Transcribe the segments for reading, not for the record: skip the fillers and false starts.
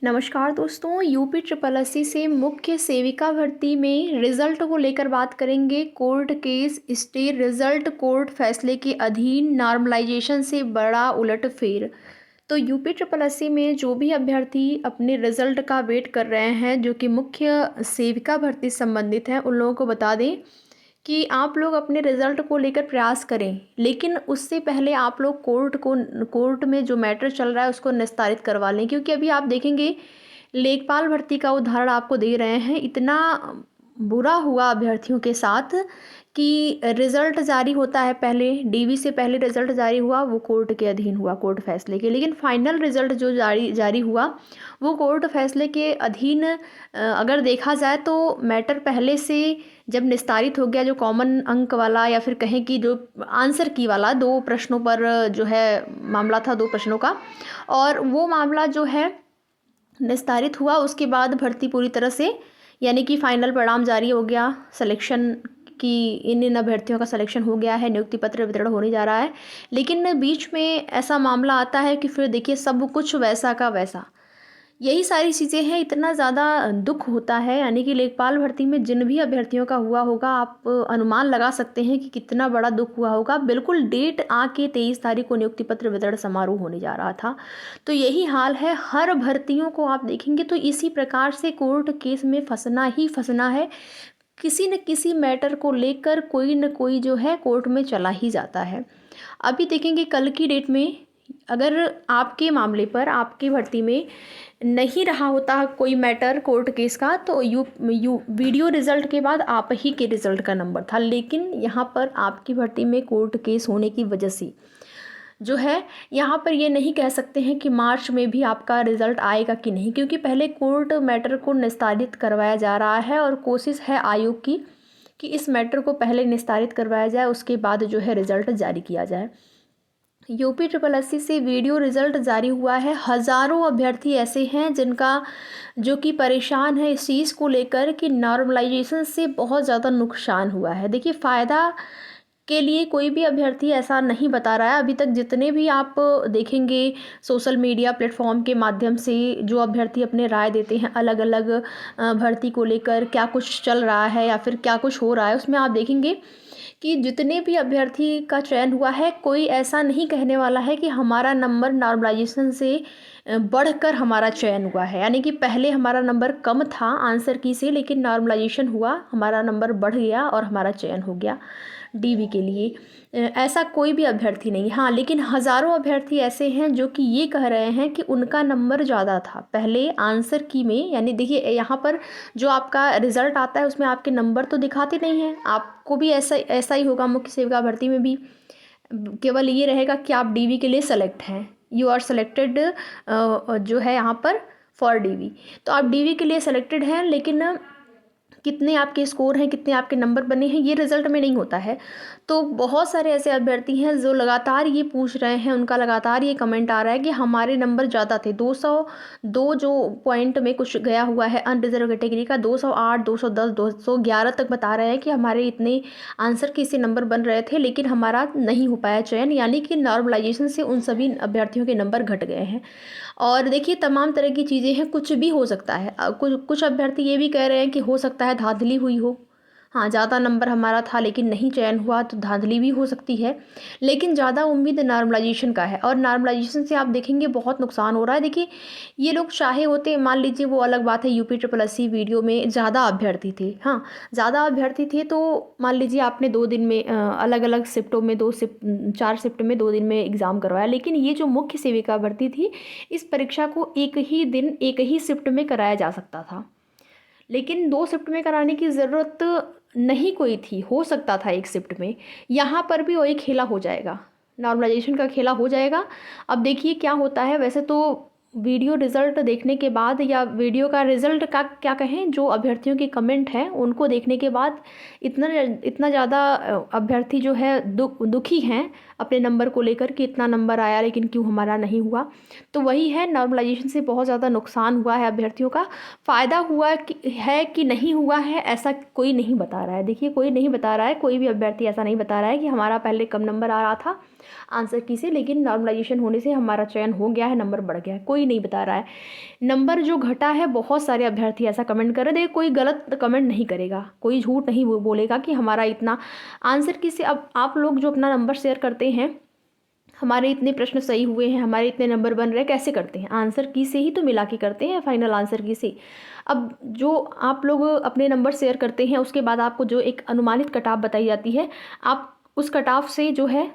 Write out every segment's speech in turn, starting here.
नमस्कार दोस्तों, UP triple SC से मुख्य सेविका भर्ती में रिजल्ट को लेकर बात करेंगे। Court case stay result, court फैसले के अधीन नॉर्मलाइजेशन से बड़ा उलटफेर। तो यूपी ट्रिपल एससी में जो भी अभ्यर्थी अपने रिजल्ट का वेट कर रहे हैं, जो कि मुख्य सेविका भर्ती से संबंधित हैं, उन लोगों को बता दें कि आप लोग अपने रिज़ल्ट को लेकर प्रयास करें, लेकिन उससे पहले आप लोग कोर्ट में जो मैटर चल रहा है उसको निस्तारित करवा लें। क्योंकि अभी आप देखेंगे, लेखपाल भर्ती का उदाहरण आपको दे रहे हैं। इतना बुरा हुआ अभ्यर्थियों के साथ कि रिज़ल्ट जारी होता है, पहले डीवी से पहले रिज़ल्ट जारी हुआ, वो कोर्ट के अधीन हुआ, कोर्ट फैसले के। लेकिन फाइनल रिज़ल्ट जो जारी हुआ वो कोर्ट फैसले के अधीन अगर देखा जाए तो मैटर पहले से जब निस्तारित हो गया, जो कॉमन अंक वाला या फिर कहें कि जो आंसर की वाला 2 प्रश्नों पर जो है मामला था, 2 प्रश्नों का, और वो मामला जो है निस्तारित हुआ। उसके बाद भर्ती पूरी तरह से, यानी कि फाइनल परिणाम जारी हो गया सिलेक्शन कि इन अभ्यर्थियों का सिलेक्शन हो गया है, नियुक्ति पत्र वितरण होने जा रहा है। लेकिन बीच में ऐसा मामला आता है कि फिर देखिए सब कुछ वैसा का वैसा। यही सारी चीज़ें हैं, इतना ज़्यादा दुख होता है। यानी कि लेखपाल भर्ती में जिन भी अभ्यर्थियों का हुआ होगा, आप अनुमान लगा सकते हैं कि कितना बड़ा दुख हुआ होगा। बिल्कुल डेट आके 23 तारीख को नियुक्ति पत्र वितरण समारोह होने जा रहा था। तो यही हाल है, हर भर्तियों को आप देखेंगे तो इसी प्रकार से कोर्ट केस में फंसना ही फंसना है। किसी न किसी मैटर को लेकर कोई न कोई जो है कोर्ट में चला ही जाता है। अभी देखेंगे कल की डेट में, अगर आपके मामले पर, आपकी भर्ती में नहीं रहा होता कोई मैटर कोर्ट केस का, तो वीडियो रिज़ल्ट के बाद आप ही के रिज़ल्ट का नंबर था। लेकिन यहाँ पर आपकी भर्ती में कोर्ट केस होने की वजह से जो है, यहाँ पर ये नहीं कह सकते हैं कि मार्च में भी आपका रिज़ल्ट आएगा कि नहीं, क्योंकि पहले कोर्ट मैटर को निस्तारित करवाया जा रहा है और कोशिश है आयोग की कि इस मैटर को पहले निस्तारित करवाया जाए, उसके बाद जो है रिज़ल्ट जारी किया जाए। यूपी ट्रिपल एससी से वीडियो रिज़ल्ट जारी हुआ है। हज़ारों अभ्यर्थी ऐसे हैं जिनका जो कि परेशान है इस चीज़ को लेकर कि नॉर्मलाइजेशन से बहुत ज़्यादा नुकसान हुआ है। देखिए, फ़ायदा के लिए कोई भी अभ्यर्थी ऐसा नहीं बता रहा है। अभी तक जितने भी आप देखेंगे सोशल मीडिया प्लेटफॉर्म के माध्यम से जो अभ्यर्थी अपने राय देते हैं अलग अलग भर्ती को लेकर, क्या कुछ चल रहा है या फिर क्या कुछ हो रहा है, उसमें आप देखेंगे कि जितने भी अभ्यर्थी का चयन हुआ है, कोई ऐसा नहीं कहने वाला है कि हमारा नंबर नॉर्मलाइजेशन से बढ़कर हमारा चयन हुआ है। यानी कि पहले हमारा नंबर कम था आंसर की से, लेकिन नॉर्मलाइजेशन हुआ, हमारा नंबर बढ़ गया और हमारा चयन हो गया डीवी के लिए। ऐसा कोई भी अभ्यर्थी नहीं। हाँ, लेकिन हज़ारों अभ्यर्थी ऐसे हैं जो कि ये कह रहे हैं कि उनका नंबर ज़्यादा था पहले आंसर की में। यानी देखिए, यहाँ पर जो आपका रिज़ल्ट आता है उसमें आपके नंबर तो दिखाते नहीं हैं। आपको भी ऐसा ऐसा ही होगा, मुख्य सेविका भर्ती में भी केवल ये रहेगा कि आप डीवी के लिए सेलेक्ट हैं, यू आर सेलेक्टेड जो है यहाँ पर फॉर डीवी। तो आप डीवी के लिए सेलेक्टेड हैं, लेकिन कितने आपके स्कोर हैं, कितने आपके नंबर बने हैं, ये रिज़ल्ट में नहीं होता है। तो बहुत सारे ऐसे अभ्यर्थी हैं जो लगातार ये पूछ रहे हैं, उनका लगातार ये कमेंट आ रहा है कि हमारे नंबर ज़्यादा थे। 202 जो पॉइंट में कुछ गया हुआ है अनरिजर्व कैटेगरी का, 208, 210, 211 तक बता रहे हैं कि हमारे इतने आंसर के से नंबर बन रहे थे, लेकिन हमारा नहीं हो पाया चयन। यानी कि नॉर्मलाइजेशन से उन सभी अभ्यर्थियों के नंबर घट गए हैं। और देखिए, तमाम तरह की चीज़ें हैं, कुछ भी हो सकता है। कुछ अभ्यर्थी ये भी कह रहे हैं कि हो सकता है धांधली हुई हो। हाँ, ज़्यादा नंबर हमारा था लेकिन नहीं चयन हुआ, तो धांधली भी हो सकती है। लेकिन ज़्यादा उम्मीद नॉर्मलाइजेशन का है, और नॉर्मलाइजेशन से आप देखेंगे बहुत नुकसान हो रहा है। देखिए, ये लोग चाहे होते, मान लीजिए, वो अलग बात है, यूपी ट्रिपल एससी वीडियो में ज़्यादा अभ्यर्थी थे। हाँ, ज़्यादा अभ्यर्थी थे तो मान लीजिए आपने 2 दिन में अलग अलग शिफ्टों में 4 शिफ्ट में 2 दिन में एग्ज़ाम करवाया। लेकिन ये जो मुख्य सेविका भर्ती थी, इस परीक्षा को एक ही दिन एक ही शिफ्ट में कराया जा सकता था, लेकिन 2 शिफ्ट में कराने की ज़रूरत नहीं कोई थी, हो सकता था 1 शिफ्ट में। यहाँ पर भी वही खेला हो जाएगा, नॉर्मलाइजेशन का खेला हो जाएगा। अब देखिए क्या होता है। वैसे तो वीडियो रिज़ल्ट देखने के बाद, या वीडियो का रिज़ल्ट का क्या कहें, जो अभ्यर्थियों के कमेंट हैं उनको देखने के बाद इतना इतना ज़्यादा अभ्यर्थी जो है दुखी हैं अपने नंबर को लेकर कि इतना नंबर आया लेकिन क्यों हमारा नहीं हुआ। तो वही है, नॉर्मलाइजेशन से बहुत ज़्यादा नुकसान हुआ है अभ्यर्थियों का। फ़ायदा हुआ है कि नहीं हुआ है, ऐसा कोई नहीं बता रहा है। देखिए, कोई नहीं बता रहा है, कोई भी अभ्यर्थी ऐसा नहीं बता रहा है कि हमारा पहले कम नंबर आ रहा था आंसर की से, लेकिन नॉर्मलाइजेशन होने से हमारा चयन हो गया है, नंबर बढ़ गया है। कोई नहीं बता रहा है नंबर जो घटा है। बहुत सारे अभ्यर्थी ऐसा कमेंट कर रहे थे। कोई गलत कमेंट नहीं करेगा, कोई झूठ नहीं बोलेगा कि हमारा इतना आंसर की से। अब आप लोग जो अपना नंबर शेयर करते हैं, हमारे इतने प्रश्न सही हुए हैं, हमारे इतने नंबर बन रहे हैं, कैसे करते हैं? आंसर की से ही तो मिला के करते हैं, फाइनल आंसर की से। अब जो आप लोग अपने नंबर शेयर करते हैं, उसके बाद आपको जो एक अनुमानित कटाव बताई जाती है, आप उस कटाव से जो है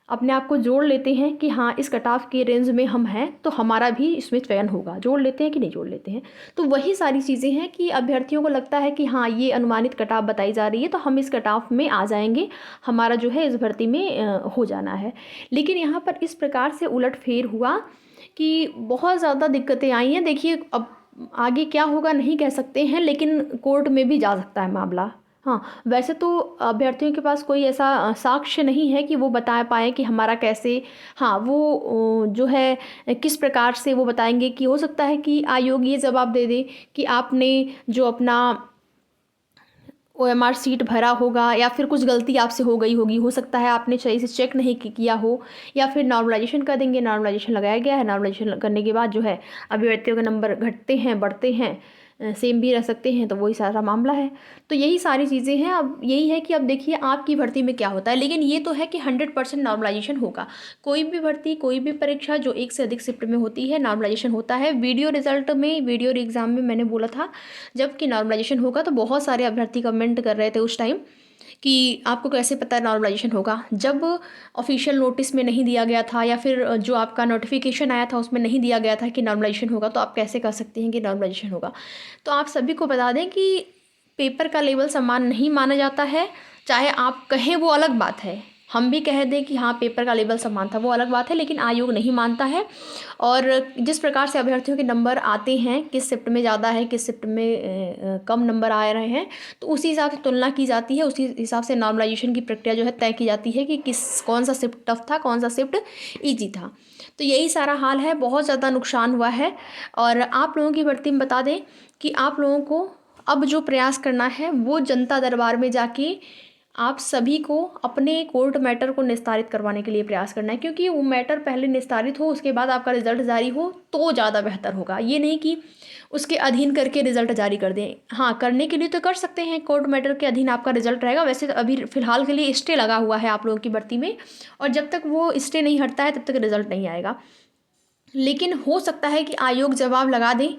अपने आप को जोड़ लेते हैं कि हाँ इस कटाव के रेंज में हम हैं, तो हमारा भी इसमें चयन होगा। जोड़ लेते हैं कि नहीं जोड़ लेते हैं? तो वही सारी चीज़ें हैं कि अभ्यर्थियों को लगता है कि हाँ ये अनुमानित कटाव बताई जा रही है, तो हम इस कटाव में आ जाएंगे, हमारा जो है इस भर्ती में हो जाना है। लेकिन यहाँ पर इस प्रकार से उलटफेर हुआ कि बहुत ज़्यादा दिक्कतें आई हैं। देखिए अब आगे क्या होगा नहीं कह सकते हैं, लेकिन कोर्ट में भी जा सकता है मामला। हाँ, वैसे तो अभ्यर्थियों के पास कोई ऐसा साक्ष्य नहीं है कि वो बता पाएँ कि हमारा कैसे, हाँ वो जो है किस प्रकार से वो बताएंगे। कि हो सकता है कि आयोग ये जवाब दे दे कि आपने जो अपना OMR सीट भरा होगा या फिर कुछ गलती आपसे हो गई होगी, हो सकता है आपने सही से चेक नहीं किया हो, या फिर नॉर्मलाइजेशन कर देंगे, नॉर्मलाइजेशन लगाया गया है, नॉर्मलाइजेशन करने के बाद जो है अभ्यर्थियों के नंबर घटते हैं, बढ़ते हैं, सेम भी रह सकते हैं, तो वही सारा मामला है। तो यही सारी चीज़ें हैं। अब यही है कि अब देखिए आपकी भर्ती में क्या होता है, लेकिन ये तो है कि 100% नॉर्मलाइजेशन होगा। कोई भी भर्ती, कोई भी परीक्षा जो एक से अधिक शिफ्ट में होती है, नॉर्मलाइजेशन होता है। वीडियो रिजल्ट में, वीडियो एग्जाम में मैंने बोला था जबकि नॉर्मलाइजेशन होगा, तो बहुत सारे अभ्यर्थी कमेंट कर रहे थे उस टाइम कि आपको कैसे पता है नॉर्मलाइजेशन होगा। जब ऑफिशियल नोटिस में नहीं दिया गया था या फिर जो आपका नोटिफिकेशन आया था उसमें नहीं दिया गया था कि नॉर्मलाइजेशन होगा, तो आप कैसे कह सकते हैं कि नॉर्मलाइजेशन होगा? तो आप सभी को बता दें कि पेपर का लेवल समान नहीं माना जाता है। चाहे आप कहें वो अलग बात है, हम भी कह दें कि हाँ पेपर का लेवल समान था, वो अलग बात है, लेकिन आयोग नहीं मानता है। और जिस प्रकार से अभ्यर्थियों के नंबर आते हैं, किस शिफ्ट में ज़्यादा है, किस शिफ्ट में कम नंबर आ रहे हैं, तो उसी हिसाब से तुलना की जाती है, उसी हिसाब से नॉर्मलाइजेशन की प्रक्रिया जो है तय की जाती है कि कौन सा शिफ्ट टफ था, कौन सा शिफ्ट ईजी था। तो यही सारा हाल है। बहुत ज़्यादा नुकसान हुआ है। और आप लोगों की भर्ती में बता दें कि आप लोगों को अब जो प्रयास करना है वो जनता दरबार में जाके आप सभी को अपने कोर्ट मैटर को निस्तारित करवाने के लिए प्रयास करना है, क्योंकि वो मैटर पहले निस्तारित हो, उसके बाद आपका रिजल्ट जारी हो तो ज़्यादा बेहतर होगा। ये नहीं कि उसके अधीन करके रिजल्ट जारी कर दें। हाँ, करने के लिए तो कर सकते हैं, कोर्ट मैटर के अधीन आपका रिजल्ट रहेगा। वैसे तो अभी फ़िलहाल के लिए स्टे लगा हुआ है आप लोगों की भर्ती में, और जब तक वो स्टे नहीं हटता है तब तक रिजल्ट नहीं आएगा। लेकिन हो सकता है कि आयोग जवाब लगा दें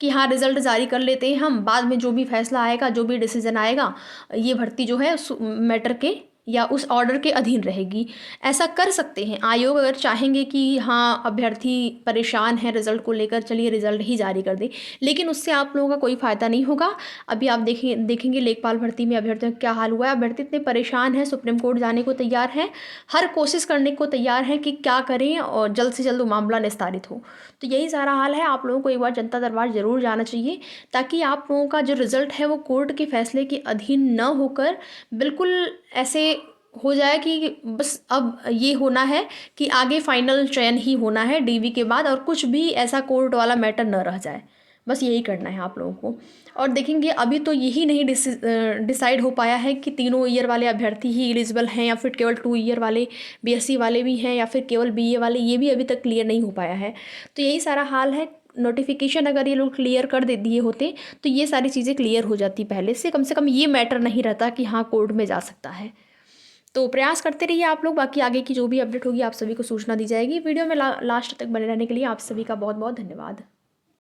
कि हाँ रिजल्ट जारी कर लेते हैं हम, बाद में जो भी फैसला आएगा, जो भी डिसीजन आएगा, ये भर्ती जो है उस मैटर के या उस ऑर्डर के अधीन रहेगी। ऐसा कर सकते हैं आयोग, अगर चाहेंगे कि हाँ अभ्यर्थी परेशान है रिजल्ट को लेकर, चलिए रिजल्ट ही जारी कर दें, लेकिन उससे आप लोगों का कोई फ़ायदा नहीं होगा। अभी आप देखेंगे लेखपाल भर्ती में अभ्यर्थियों का क्या हाल हुआ है। अभ्यर्थी इतने परेशान हैं, सुप्रीम कोर्ट जाने को तैयार हैं, हर कोशिश करने को तैयार हैं कि क्या करें और जल्द से जल्द वो मामला निस्तारित हो। तो यही सारा हाल है। आप लोगों को एक बार जनता दरबार ज़रूर जाना चाहिए, ताकि आप लोगों का जो रिज़ल्ट है वो कोर्ट के फैसले के अधीन न होकर बिल्कुल ऐसे हो जाए कि बस अब ये होना है कि आगे फाइनल चयन ही होना है DV के बाद, और कुछ भी ऐसा कोर्ट वाला मैटर न रह जाए। बस यही करना है आप लोगों को। और देखेंगे अभी तो यही नहीं डिसाइड हो पाया है कि तीनों ईयर वाले अभ्यर्थी ही एलिजिबल हैं या फिर केवल 2 ईयर वाले BSc वाले भी हैं या फिर केवल BA वाले, ये भी अभी तक क्लियर नहीं हो पाया है। तो यही सारा हाल है। नोटिफिकेशन अगर ये लोग क्लियर कर दे दिए होते तो ये सारी चीज़ें क्लियर हो जाती पहले से, कम ये मैटर नहीं रहता कि हाँ कोर्ट में जा सकता है। तो प्रयास करते रहिए आप लोग। बाकी आगे की जो भी अपडेट होगी आप सभी को सूचना दी जाएगी। वीडियो में लास्ट तक बने रहने के लिए आप सभी का बहुत बहुत धन्यवाद।